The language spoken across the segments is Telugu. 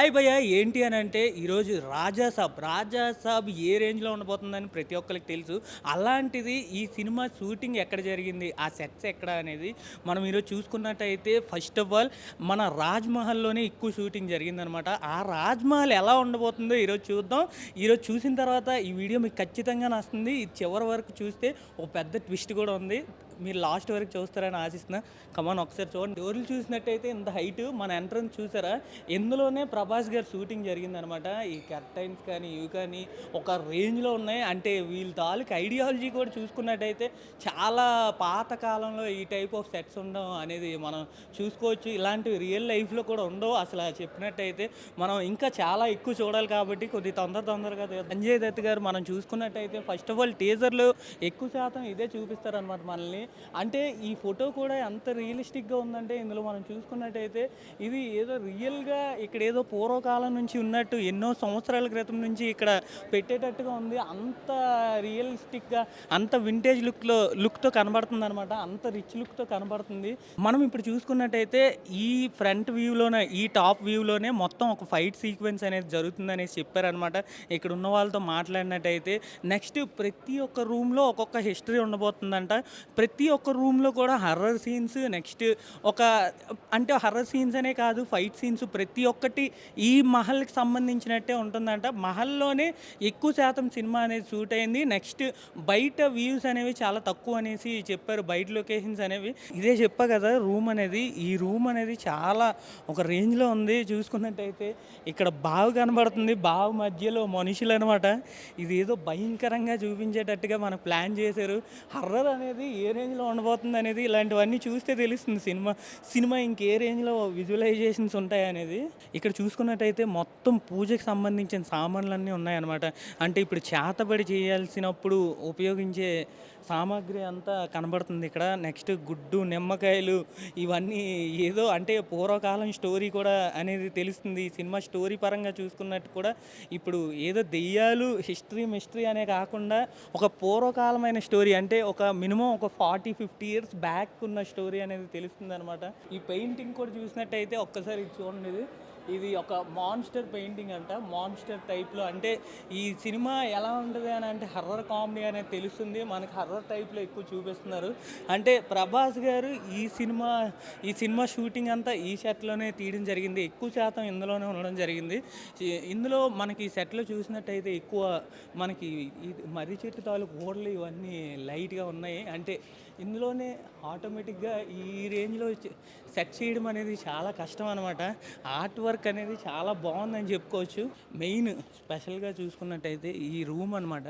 హాయ్ భయ్య ఏంటి అని అంటే ఈరోజు రాజా సాబ్ ఏ రేంజ్లో ఉండబోతుందని ప్రతి ఒక్కరికి తెలుసు. అలాంటిది ఈ సినిమా షూటింగ్ ఎక్కడ జరిగింది, ఆ సెట్స్ ఎక్కడ అనేది మనం ఈరోజు చూసుకున్నట్టయితే ఫస్ట్ ఆఫ్ ఆల్ మన రాజ్‌మహల్‌లోనే ఎక్కువ షూటింగ్ జరిగిందనమాట. ఆ రాజ్‌మహల్ ఎలా ఉండబోతుందో ఈరోజు చూద్దాం. ఈరోజు చూసిన తర్వాత ఈ వీడియో మీకు ఖచ్చితంగా నచ్చుతుంది. ఇది చివరి వరకు చూస్తే ఒక పెద్ద ట్విస్ట్ కూడా ఉంది. మీరు లాస్ట్ వరకు చూస్తారని ఆశిస్తున్నా. కమాన్ ఒకసారి చూడండి. డోర్లు చూసినట్టయితే ఇంత హైట్ మన ఎంట్రన్స్ చూసారా? ఇందులోనే ప్రభాస్ గారి షూటింగ్ జరిగిందనమాట. ఈ కర్టైన్స్ కానీ ఇవి కానీ ఒక రేంజ్లో ఉన్నాయి. అంటే వీళ్ళ తాలూకు ఐడియాలజీ కూడా చూసుకున్నట్టయితే చాలా పాత కాలంలో ఈ టైప్ ఆఫ్ సెట్స్ ఉండడం అనేది మనం చూసుకోవచ్చు. ఇలాంటివి రియల్ లైఫ్లో కూడా ఉండవు. అసలు చెప్పినట్టయితే మనం ఇంకా చాలా ఎక్కువ చూడాలి కాబట్టి కొద్ది తొందరగా సంజయ్ దత్ గారు మనం చూసుకున్నట్టయితే ఫస్ట్ ఆఫ్ ఆల్ టీజర్లు ఎక్కువ శాతం ఇదే చూపిస్తారనమాట మనల్ని. అంటే ఈ ఫోటో కూడా ఎంత రియలిస్టిక్గా ఉందంటే ఇందులో మనం చూసుకున్నట్టయితే ఇది ఏదో రియల్గా ఇక్కడ ఏదో పూర్వకాలం నుంచి ఉన్నట్టు ఎన్నో సంవత్సరాల క్రితం నుంచి ఇక్కడ పెట్టేటట్టుగా ఉంది. అంత రియలిస్టిక్గా అంత వింటేజ్ లుక్తో కనబడుతుంది అనమాట. అంత రిచ్ లుక్తో కనబడుతుంది. మనం ఇప్పుడు చూసుకున్నట్టయితే ఈ ఫ్రంట్ వ్యూలోనే ఈ టాప్ వ్యూలోనే మొత్తం ఒక ఫైట్ సీక్వెన్స్ అనేది జరుగుతుంది అనేసి చెప్పారనమాట. ఇక్కడ ఉన్న వాళ్ళతో మాట్లాడినట్టయితే నెక్స్ట్ ప్రతి ఒక్క రూమ్లో ఒక్కొక్క హిస్టరీ ఉండబోతుందంట. ప్రతి ఒక్క రూమ్లో కూడా హర్రర్ సీన్స్, నెక్స్ట్ ఒక అంటే హర్రర్ సీన్స్ అనే కాదు, ఫైట్ సీన్స్ ప్రతి ఒక్కటి ఈ మహల్కి సంబంధించినట్టే ఉంటుందంట. మహల్లోనే ఎక్కువ శాతం సినిమా అనేది షూట్ అయింది. నెక్స్ట్ బయట వ్యూస్ అనేవి చాలా తక్కువ అనేసి చెప్పారు, బయట లొకేషన్స్ అనేవి. ఇదే చెప్పా కదా రూమ్ అనేది, ఈ రూమ్ అనేది చాలా ఒక రేంజ్లో ఉంది. చూసుకున్నట్టయితే ఇక్కడ బావి కనబడుతుంది, బావి మధ్యలో మనుషులు అనమాట. ఇది ఏదో భయంకరంగా చూపించేటట్టుగా మనకు ప్లాన్ చేశారు. హర్రర్ అనేది ఏ రేంజ్లో ఉండబోతుంది అనేది ఇలాంటివన్నీ చూస్తే తెలుస్తుంది సినిమా ఇంకే రేంజ్లో విజువలైజేషన్స్ ఉంటాయి అనేది. ఇక్కడ చూసుకున్నట్టయితే మొత్తం పూజకి సంబంధించిన సామాన్లన్నీ ఉన్నాయన్నమాట. అంటే ఇప్పుడు చేతబడి చేయాల్సినప్పుడు ఉపయోగించే సామాగ్రి అంతా కనబడుతుంది ఇక్కడ. నెక్స్ట్ గుడ్డు, నిమ్మకాయలు ఇవన్నీ ఏదో అంటే పూర్వకాలం స్టోరీ కూడా అనేది తెలుస్తుంది. ఈ సినిమా స్టోరీ పరంగా చూసుకున్నట్టు కూడా ఇప్పుడు ఏదో దెయ్యాలు మిస్టరీ అనే కాకుండా ఒక పూర్వకాలమైన స్టోరీ, అంటే ఒక మినిమం ఒక 40-50 ఇయర్స్ బ్యాక్ ఉన్న స్టోరీ అనేది తెలుస్తుంది అనమాట. ఈ పెయింటింగ్ కూడా చూసినట్టయితే ఒక్కసారి ఇది చూడండి. ఇది ఒక మాన్స్టర్ పెయింటింగ్ అంట. మాన్స్టర్ టైప్లో అంటే ఈ సినిమా ఎలా ఉంటుంది అని అంటే హర్రర్ కామెడీ అనేది తెలుస్తుంది. మనకి హర్రర్ టైప్లో ఎక్కువ చూపిస్తున్నారు. అంటే ప్రభాస్ గారు ఈ సినిమా షూటింగ్ అంతా ఈ సెట్లోనే తీయడం జరిగింది. ఎక్కువ శాతం ఇందులోనే ఉండడం జరిగింది. ఇందులో మనకి ఈ సెట్లో చూసినట్టయితే ఎక్కువ మనకి ఈ మర్రి చెట్టు తాలూకు ఓడలు ఇవన్నీ లైట్గా ఉన్నాయి. అంటే ఇందులోనే ఆటోమేటిక్గా ఈ రేంజ్లో సెట్ చేయడం అనేది చాలా కష్టం అనమాట. ఆర్ట్ వర్క్ అనేది చాలా బాగుందని చెప్పుకోవచ్చు. మెయిన్ స్పెషల్గా చూసుకున్నట్టయితే ఈ రూమ్ అనమాట.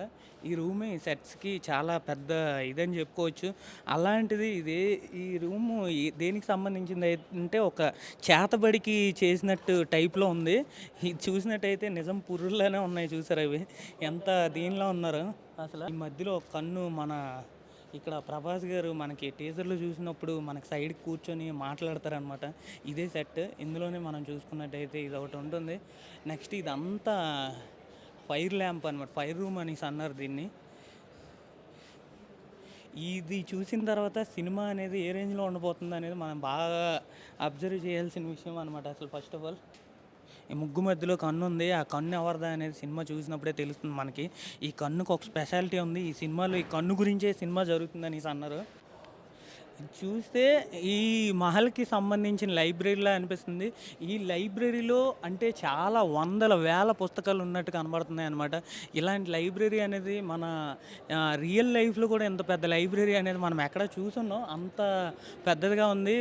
ఈ రూమే ఈ సెట్స్కి చాలా పెద్ద ఇదని చెప్పుకోవచ్చు. అలాంటిది ఈ రూము దేనికి సంబంధించింది అంటే ఒక చేతబడికి చేసినట్టు టైప్లో ఉంది. ఇది చూసినట్టయితే నిజం పుర్రుల్లోనే ఉన్నాయి. చూసారు అవి ఎంత దీనిలో ఉన్నారో. అసలు ఈ మధ్యలో కన్ను ఇక్కడ ప్రభాస్ గారు మనకి టీజర్లో చూసినప్పుడు మనకి సైడ్కి కూర్చొని మాట్లాడతారనమాట. ఇదే సెట్. ఇందులోనే మనం చూసుకున్నట్టయితే ఇది ఒకటి ఉంటుంది. నెక్స్ట్ ఇదంతా ఫైర్ ల్యాంప్ అనమాట, ఫైర్ రూమ్ అనేసి అన్నారు దీన్ని. ఇది చూసిన తర్వాత సినిమా అనేది ఏ రేంజ్లో ఉండబోతుంది అనేది మనం బాగా అబ్జర్వ్ చేయాల్సిన విషయం అనమాట. అసలు ఫస్ట్ ఆఫ్ ఆల్ ఈ ముగ్గు మధ్యలో కన్ను ఉంది. ఆ కన్ను ఎవరిదా అనేది సినిమా చూసినప్పుడే తెలుస్తుంది మనకి. ఈ కన్నుకు ఒక స్పెషాలిటీ ఉంది. ఈ సినిమాలో ఈ కన్ను గురించే సినిమా జరుగుతుందనేసి అన్నారు. చూస్తే ఈ మహల్కి సంబంధించిన లైబ్రరీలా అనిపిస్తుంది. ఈ లైబ్రరీలో అంటే చాలా వందల వేల పుస్తకాలు ఉన్నట్టు కనబడుతున్నాయి అనమాట. ఇలాంటి లైబ్రరీ అనేది మన రియల్ లైఫ్లో కూడా ఇంత పెద్ద లైబ్రరీ అనేది మనం ఎక్కడ చూసున్నాం, అంత పెద్దదిగా ఉంది.